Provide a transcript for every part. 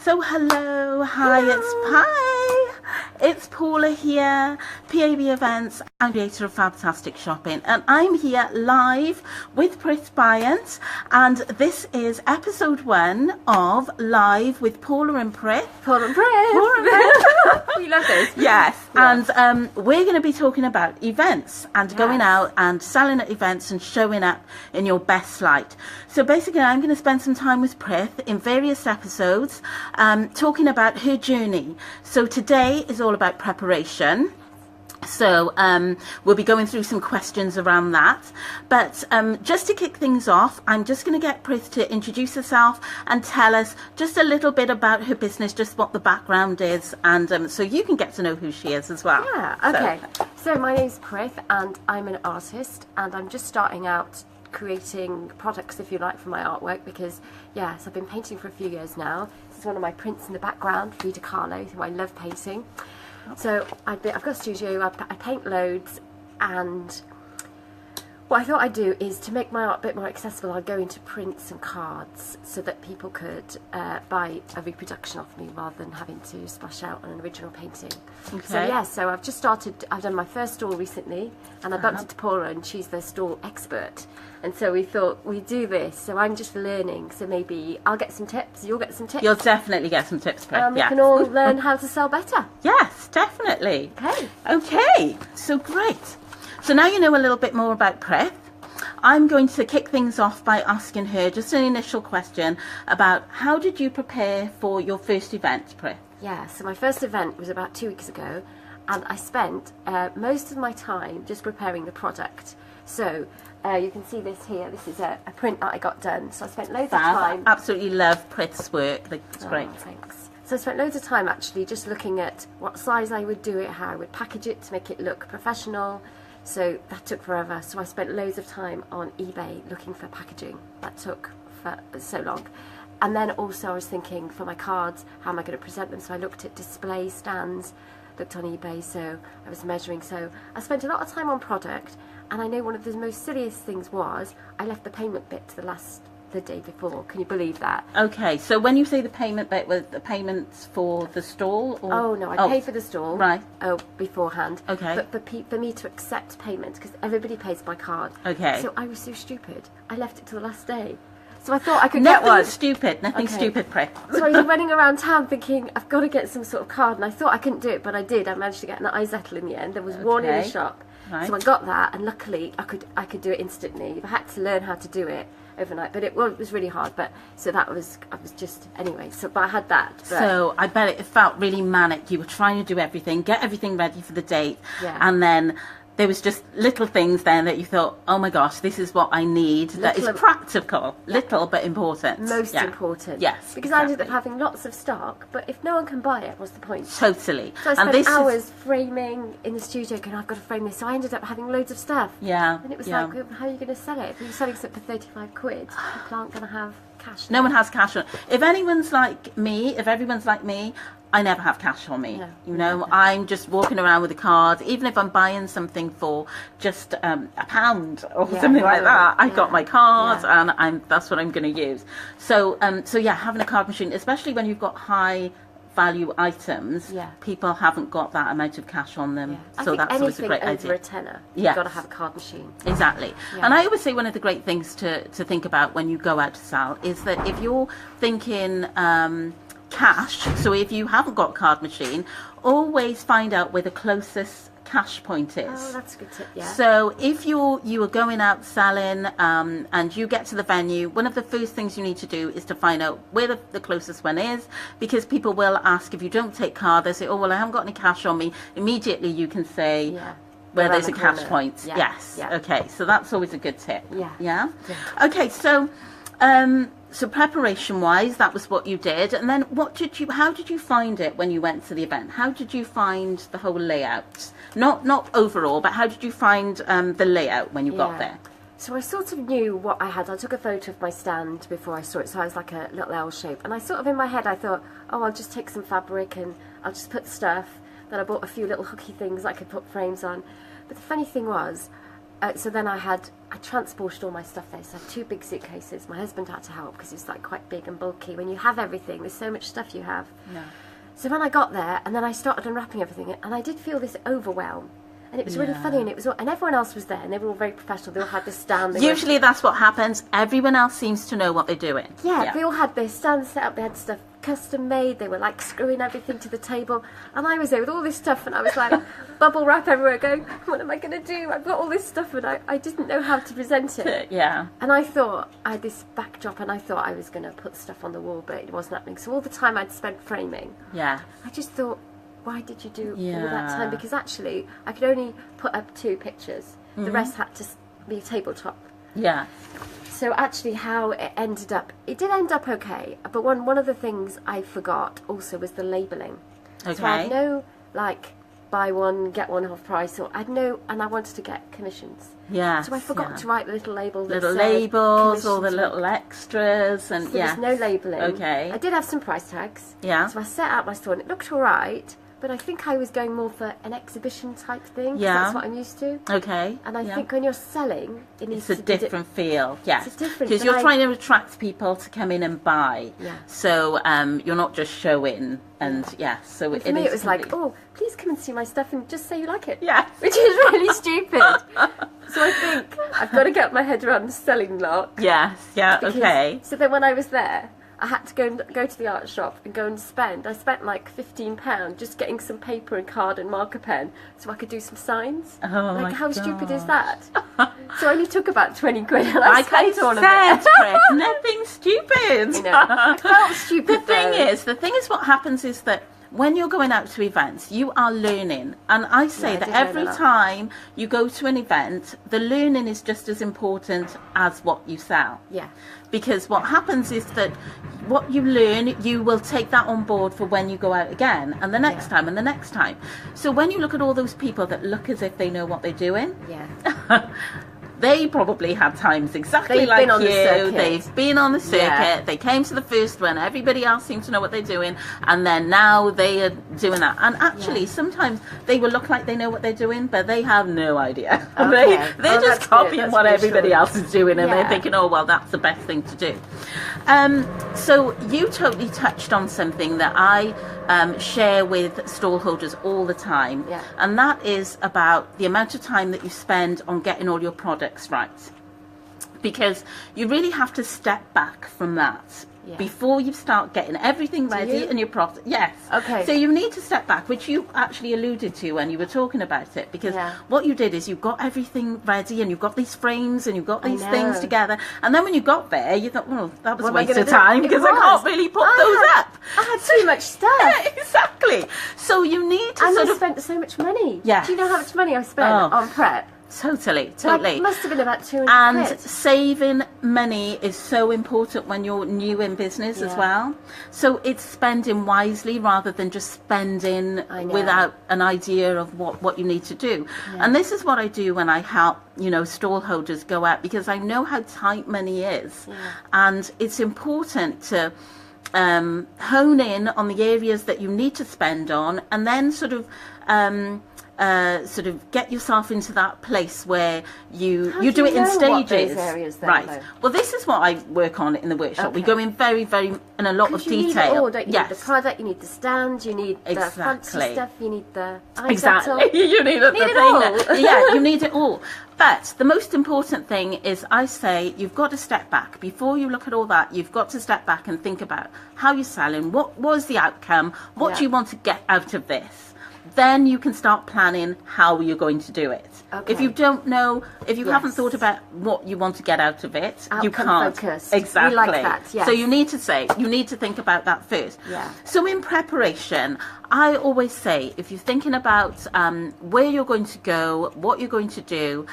So hello, hi, it's Paula here, PAB Events and creator of Fabtastic Shopping, and I'm here live with Prith Biant, and this is episode 1 of Live with Paula and Prith. Paula and Prith. We love this. Yes, yeah. And we're going to be talking about events and going out and selling at events and showing up in your best light. So basically I'm going to spend some time with Prith in various episodes talking about her journey. So today is all about preparation. So we'll be going through some questions around that, but just to kick things off, I'm just going to get Prith to introduce herself and tell us just a little bit about her business, just what the background is, and so you can get to know who she is as well. Yeah, okay. So my name's Prith and I'm an artist, and I'm just starting out creating products, if you like, for my artwork, because yes, I've been painting for a few years now. This is one of my prints in the background, Frida Kahlo, who I love painting. So I've got a studio, I paint loads, and what I thought I'd do is, to make my art a bit more accessible, I'd go into prints and cards so that people could buy a reproduction of me rather than having to splash out on an original painting. Okay. So yeah, so I've just started, I've done my first stall recently, and I bumped into Paula and she's the stall expert. And so we thought we'd do this, so I'm just learning, so maybe I'll get some tips, you'll get some tips. You'll definitely get some tips, Prith. We can all learn how to sell better. Yes, definitely. Okay. Okay, so great. So now you know a little bit more about Prith. I'm going to kick things off by asking her just an initial question about how did you prepare for your first event, Prith? Yeah, so my first event was about 2 weeks ago, and I spent most of my time just preparing the product. So you can see this here, this is a print that I got done, so I spent loads of time. I absolutely love Prith's work, it's great. Thanks. So I spent loads of time actually just looking at what size I would do it, how I would package it to make it look professional. So that took forever, so I spent loads of time on eBay looking for packaging. That took for so long. And then also I was thinking, for my cards, how am I going to present them? So I looked at display stands, looked on eBay, so I was measuring. So I spent a lot of time on product, and I know one of the most silliest things was I left the payment bit to the day before. Can you believe that? Okay, so when you say the payment bit, was the payments for the stall? Or? Oh no, I paid for the stall. Right. Oh, beforehand. Okay. But for me to accept payment, because everybody pays by card. Okay. So I was so stupid. I left it till the last day. So I thought I could get one. Nothing stupid, Prith. So I was running around town thinking, I've got to get some sort of card, and I thought I couldn't do it, but I did. I managed to get an Izettle in the end. There was one in the shop. Right. So I got that, and luckily I could do it instantly. I had to learn how to do it overnight, but it was really hard. But so I was just anyway. So but I had that. But so I bet it felt really manic. You were trying to do everything, get everything ready for the date, yeah. And then there was just little things then that you thought, oh my gosh, this is what I need. That is practical, little but important. Most important. Yes. Because I ended up having lots of stock, but if no one can buy it, what's the point? Totally. So I spent hours framing in the studio, going, I've got to frame this. So I ended up having loads of stuff. Yeah. And it was like, how are you going to sell it? If you're selling something for 35 quid, people aren't going to have cash. No one has cash on. If everyone's like me, I never have cash on me. No, you know, I'm just walking around with a card. Even if I'm buying something for just £1 or something like that, I've got my card, and that's what I'm going to use. So, so yeah, having a card machine, especially when you've got high value items, people haven't got that amount of cash on them. So that's always a great idea. Over a tenner, you've got to have a card machine. Exactly. And I always say one of the great things to think about when you go out to sell is that if you're thinking cash, so if you haven't got a card machine, always find out where the closest cash point is. Oh, that's a good tip, yeah. So if you are going out selling and you get to the venue, one of the first things you need to do is to find out where the closest one is, because people will ask, if you don't take card, they say, oh well, I haven't got any cash on me. Immediately you can say where there's a cash point. Yes. Okay, so that's always a good tip. Yeah. Okay, so so preparation-wise, that was what you did, and then how did you find it when you went to the event? How did you find the whole layout? Not overall, but how did you find the layout when you got there? So I sort of knew what I had. I took a photo of my stand before I saw it, so I was like a little L shape, and I sort of in my head I thought, oh, I'll just take some fabric and I'll just put stuff. Then I bought a few little hooky things I could put frames on. But the funny thing was, so then I transported all my stuff there. So I had 2 big suitcases. My husband had to help because it's like quite big and bulky. When you have everything, there's so much stuff you have. Yeah. So when I got there, and then I started unwrapping everything, and I did feel this overwhelm. And it was really funny, and and everyone else was there, and they were all very professional. They all had this stand. Usually that's what happens. Everyone else seems to know what they're doing. Yeah, they all had their stand set up. They had stuff custom made. They were like screwing everything to the table, and I was there with all this stuff, and I was like bubble wrap everywhere, going, "What am I going to do? I've got all this stuff, and I didn't know how to present it." Yeah. And I thought I had this backdrop, and I thought I was going to put stuff on the wall, but it wasn't happening. So all the time I'd spent framing. Yeah. I just thought, why did you do all that time? Because actually, I could only put up 2 pictures. The rest had to be a tabletop. Yeah. So actually, how it ended up, it did end up okay. But one of the things I forgot also was the labelling. Okay. So I had no, like, buy one, get one half price, or I had no, and I wanted to get commissions. Yeah. So I forgot to write the little label. Little labels, all the little extras, and so there was no labelling. Okay. I did have some price tags. Yeah. So I set out my store, and it looked all right. But I think I was going more for an exhibition type thing. Yeah. That's what I'm used to. Okay. And I think when you're selling, it needs it's a different feel. Yes. It's different. Because you're trying to attract people to come in and buy. Yeah. So you're not just showing. And so for me it was like, oh, please come and see my stuff and just say you like it. Yeah. Which is really stupid. So I think I've got to get my head around the selling lot. Yes. Yeah. Okay. So then when I was there, I had to go to the art shop and go and spend. I spent like £15 just getting some paper and card and marker pen so I could do some signs. Oh like, my how God. stupid is that? So I only took about 20 quid and I spent all of it. Chris, nothing stupid. I felt stupid. The thing is, what happens is that when you're going out to events, you are learning. And I say that every time you go to an event, the learning is just as important as what you sell. Yeah. Because what happens is that what you learn, you will take that on board for when you go out again, and the next time, and the next time. So when you look at all those people that look as if they know what they're doing, they probably had times exactly like you. They've been on the circuit. Yeah. They came to the first one. Everybody else seems to know what they're doing, and then now they are doing that. And actually, sometimes they will look like they know what they're doing, but they have no idea. Okay. They're just copying what everybody else is doing, and they're thinking, "Oh, well, that's the best thing to do." So you totally touched on something that I share with stallholders all the time, and that is about the amount of time that you spend on getting all your products right, because you really have to step back from that before you start getting everything ready and your product. Yes. Okay. So you need to step back, which you actually alluded to when you were talking about it, because what you did is you got everything ready and you've got these frames and you've got these things together, and then when you got there you thought, well, that was a waste of time because I can't really put those up. I had too much stuff. Yeah, exactly. So you need to I spent so much money. Yeah. Do you know how much money I spent on prep? Totally. Like, it must have been about 200 And quid. saving money is so important when you're new in business as well. So it's spending wisely rather than just spending without an idea of what you need to do. And this is what I do when I help, stallholders go out, because I know how tight money is. And it's important to hone in on the areas that you need to spend on, and then sort of get yourself into that place where you do it in stages. Right. Well, this is what I work on in the workshop. We go in very in a lot of detail. You need it all, don't you? You need the product, you need the stand, you need the fancy stuff, you need the you need it all. Yeah, you need it all. But the most important thing is, I say, you've got to step back. Before you look at all that, you've got to step back and think about how you're selling, what was the outcome, what do you want to get out of this. Then you can start planning how you're going to do it. If you don't know, if you haven't thought about what you want to get out of it, you can't. Focused. Exactly. We like that, So you need to think about that first. So in preparation, I always say, if you're thinking about where you're going to go, what you're going to do,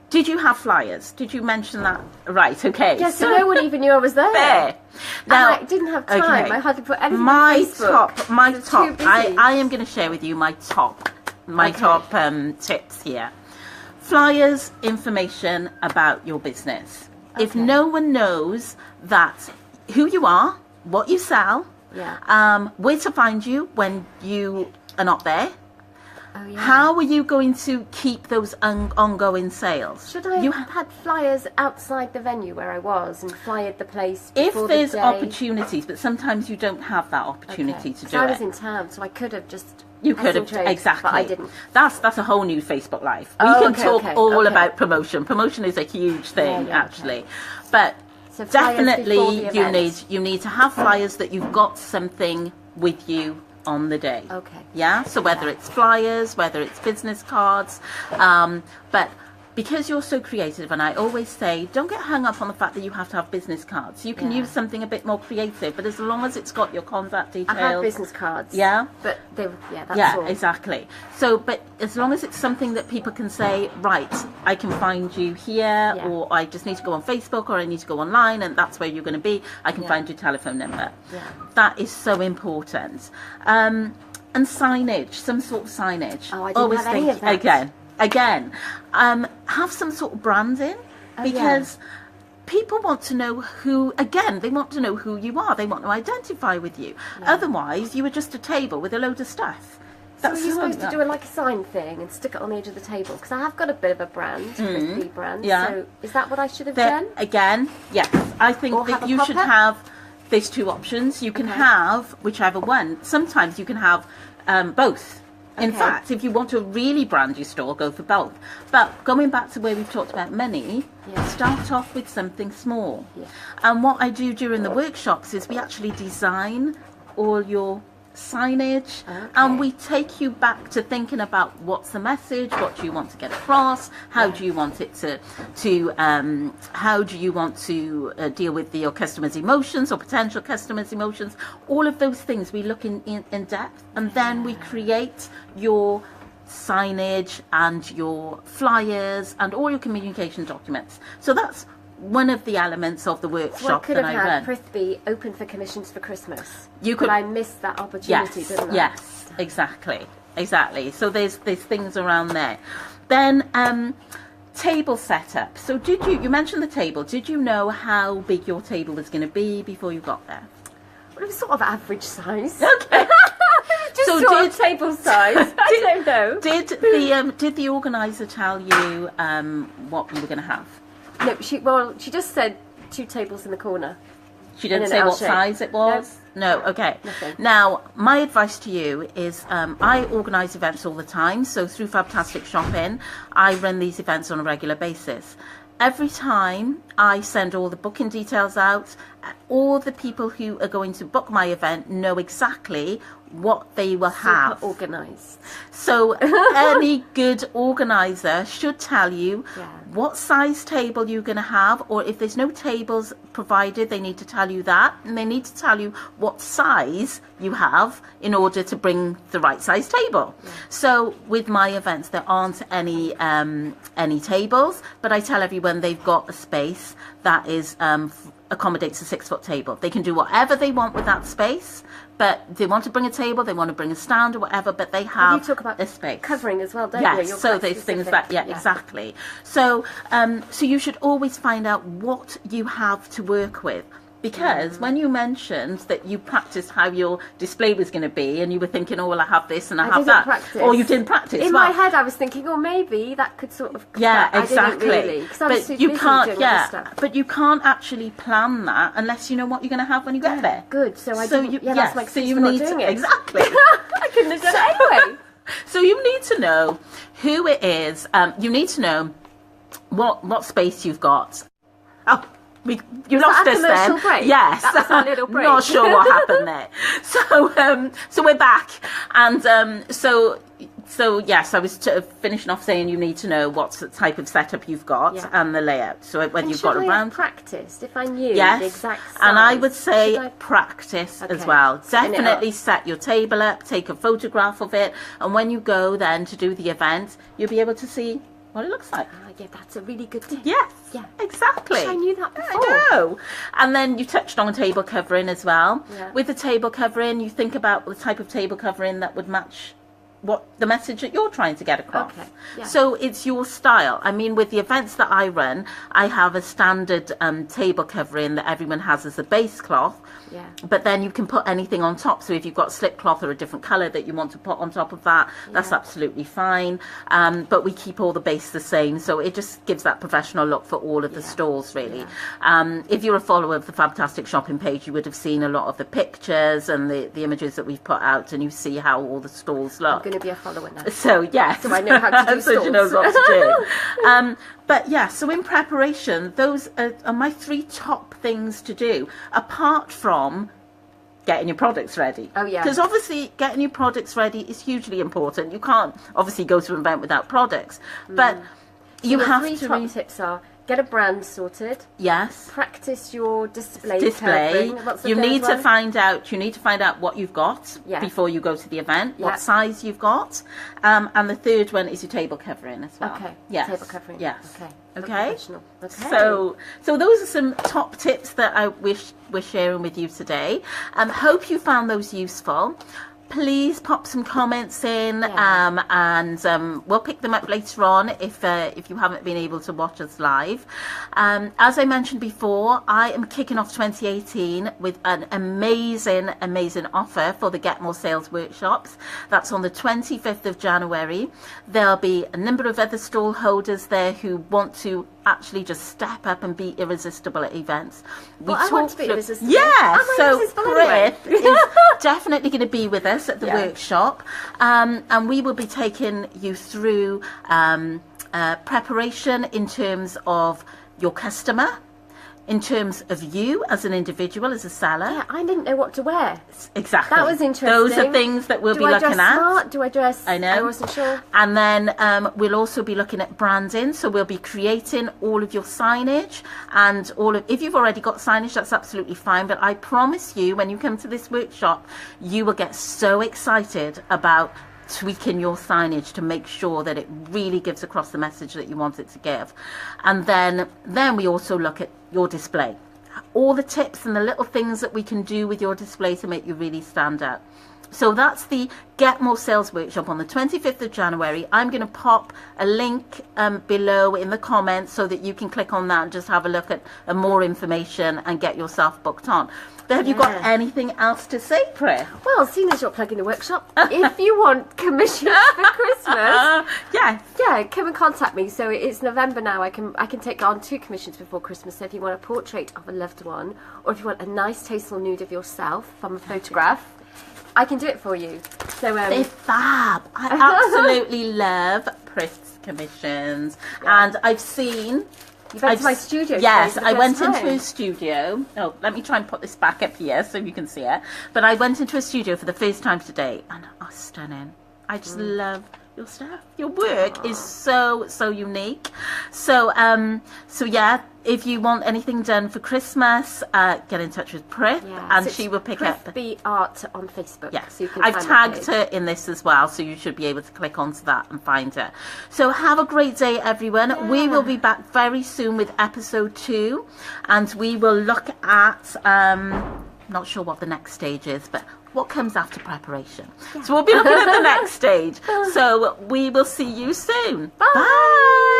did you have flyers? Did you mention that? Right, okay. Yes, so no one even knew I was there. Now, and I didn't have time. I had to put everything on Facebook. My top. I am going to share with you my top tips here. Flyers, information about your business. If no one knows who you are, what you sell, where to find you when you are not there, Oh, yeah. How are you going to keep those ongoing sales? Should I have had flyers outside the venue where I was and flyered the place If before there's the day? opportunities, but sometimes you don't have that opportunity to do I it. was in town, so I could have just You could have, trade, exactly. but I didn't. That's a whole new Facebook Live. We Oh, can okay, talk okay, all okay. about promotion. Promotion is a huge thing, yeah, actually. But So flyers before definitely the you event. need to have flyers that you've got something with you on the day. Okay. Yeah. So whether it's flyers, whether it's business cards, but because you're so creative, and I always say, don't get hung up on the fact that you have to have business cards. You can use something a bit more creative, but as long as it's got your contact details. I have business cards. Yeah. But that's all. Exactly. So, but as long as it's something that people can say, right, I can find you here, or I just need to go on Facebook, or I need to go online, and that's where you're going to be. I can find your telephone number. Yeah. That is so important. And signage, some sort of signage. Oh, I didn't have any of that. Again, have some sort of branding, because people want to know they want to know who you are. They want to identify with you. Yeah. Otherwise, you were just a table with a load of stuff. So are you supposed to do a sign thing and stick it on the edge of the table? Because I have got a bit of a brand, Prith B brand. Yeah. So is that what I should have done? Again, yes. I think that you should have. There's two options. You can have whichever one. Sometimes you can have both. In fact, if you want to really brand your store, go for both. But going back to where we've talked about money, start off with something small. Yeah. And what I do during the workshops is we actually design all your signage, and we take you back to thinking about what's the message, what do you want to get across, how do you want it to how do you want to deal with your customers' emotions or potential customers' emotions. All of those things we look in depth, and then we create your signage and your flyers and all your communication documents. So that's one of the elements of the workshop that I run. I could have had Prith B open for commissions for Christmas. You could. But I missed that opportunity, didn't I? Yes, exactly. So there's things around there. Then table setup. So you mentioned the table. Did you know how big your table was going to be before you got there? Well, it was sort of average size. Okay. Just table size. I don't know. Did the organizer tell you what you were going to have? No, she just said 2 tables in the corner. She didn't say what size it was? No, okay. Nothing. Now, my advice to you is I organise events all the time. So through Fabtastic Shopping, I run these events on a regular basis. Every time I send all the booking details out, all the people who are going to book my event know exactly what they will have. Super organised. So any good organizer should tell you what size table you're going to have, or if there's no tables provided, they need to tell you that, and they need to tell you what size you have in order to bring the right size table. So with my events, there aren't any tables, but I tell everyone they've got a space that is accommodates a 6-foot table. They can do whatever they want with that space, but they want to bring a table, they want to bring a stand or whatever, but they have you talk about a space. Covering as well, don't you? Yes, so there's things that, exactly. So, so you should always find out what you have to work with. Because when you mentioned that you practiced how your display was going to be, and you were thinking, oh, well, I have this and I have that. Practice. Or you didn't practice. In my head, I was thinking, oh, maybe that could sort of... Yeah, exactly. I didn't really, because I was but too you busy can't, doing other stuff. But you can't actually plan that unless you know what you're going to have when you get there. Good. So I didn't, that's my excuse for not doing it. Exactly. I couldn't have done it anyway. So you need to know who it is. You need to know what space you've got. Oh, you lost us then. Break? Yes. That was our little break. Not sure what happened there. So we're back, and so yes, I was finishing off saying you need to know what type of setup you've got and the layout. So whether you've got a round. Practiced if I knew the exact size. And I would say practice as well. Definitely set your table up, take a photograph of it, and when you go then to do the event, you'll be able to see what it looks like. Yeah, that's a really good tip. Yes, exactly. I knew that before. I know. And then you touched on table covering as well. Yeah. With the table covering, you think about the type of table covering that would match what the message that you're trying to get across. Okay, yeah. So it's your style. I mean, with the events that I run, I have a standard table covering that everyone has as a base cloth. Yeah. But then you can put anything on top. So if you've got slip cloth or a different colour that you want to put on top of that, that's absolutely fine. But we keep all the base the same. So it just gives that professional look for all of the stalls, really. If you're a follower of the Fabtastic Shopping page, you would have seen a lot of the pictures and the images that we've put out, and you see how all the stalls look. I'm going to be a follower now. So, yes. So I know how to do so stalls. she knows what to do. But yeah, so in preparation, those are my 3 top things to do, apart from getting your products ready. Oh, yeah. Because obviously getting your products ready is hugely important. You can't obviously go to an event without products. But you have to... 3 top tips are: get a brand sorted. Yes. Practice your display. Covering. What's the You third need to one? find out what you've got before you go to the event, what size you've got, and the third one is your table covering as well. Okay. Yes. Table covering. Yes. Okay. Okay. Professional. Okay. So those are some top tips that I wish we're sharing with you today. Hope you found those useful. Please pop some comments in, and we'll pick them up later on if you haven't been able to watch us live. As I mentioned before, I am kicking off 2018 with an amazing offer for the Get More Sales workshops. That's on the 25th of January. There'll be a number of other stall holders there who want to actually just step up and be irresistible at events. I want to be irresistible. Yeah, so Prith is definitely going to be with us at the workshop, and we will be taking you through preparation in terms of your customer, in terms of you as an individual, as a seller. Yeah, I didn't know what to wear. Exactly. That was interesting. Those are things that we'll be looking at. Smart? Do I dress? I know. I wasn't sure. And then we'll also be looking at branding. So we'll be creating all of your signage and if you've already got signage, that's absolutely fine. But I promise you, when you come to this workshop, you will get so excited about tweaking your signage to make sure that it really gives across the message that you want it to give. And then we also look at your display, all the tips and the little things that we can do with your display to make you really stand out. So that's the Get More Sales workshop on the 25th of January. I'm going to pop a link below in the comments so that you can click on that and just have a look at more information and get yourself booked on. But have you got anything else to say, Prith? Well, seeing as you're plugging the workshop, if you want commissions for Christmas, come and contact me. So it's November now. I can take on 2 commissions before Christmas. So if you want a portrait of a loved one, or if you want a nice tasteful nude of yourself from a photograph, I can do it for you. So they're fab. I absolutely love Prith's commissions, and I've seen. You went to my studio. Yes, I went into a studio. Oh, let me try and put this back up here so you can see it. But I went into a studio for the first time today, and stunning. I just love your stuff. Your work is so unique. So yeah, if you want anything done for Christmas, get in touch with Prith, and she will pick up. Prith B Art on Facebook. Yes, so you can I've tagged her in this as well, so you should be able to click onto that and find her. So have a great day, everyone. Yeah. We will be back very soon with episode 2, and we will look at not sure what the next stage is, but what comes after preparation. So we'll be looking at the next stage. So we will see you soon. Bye. Bye.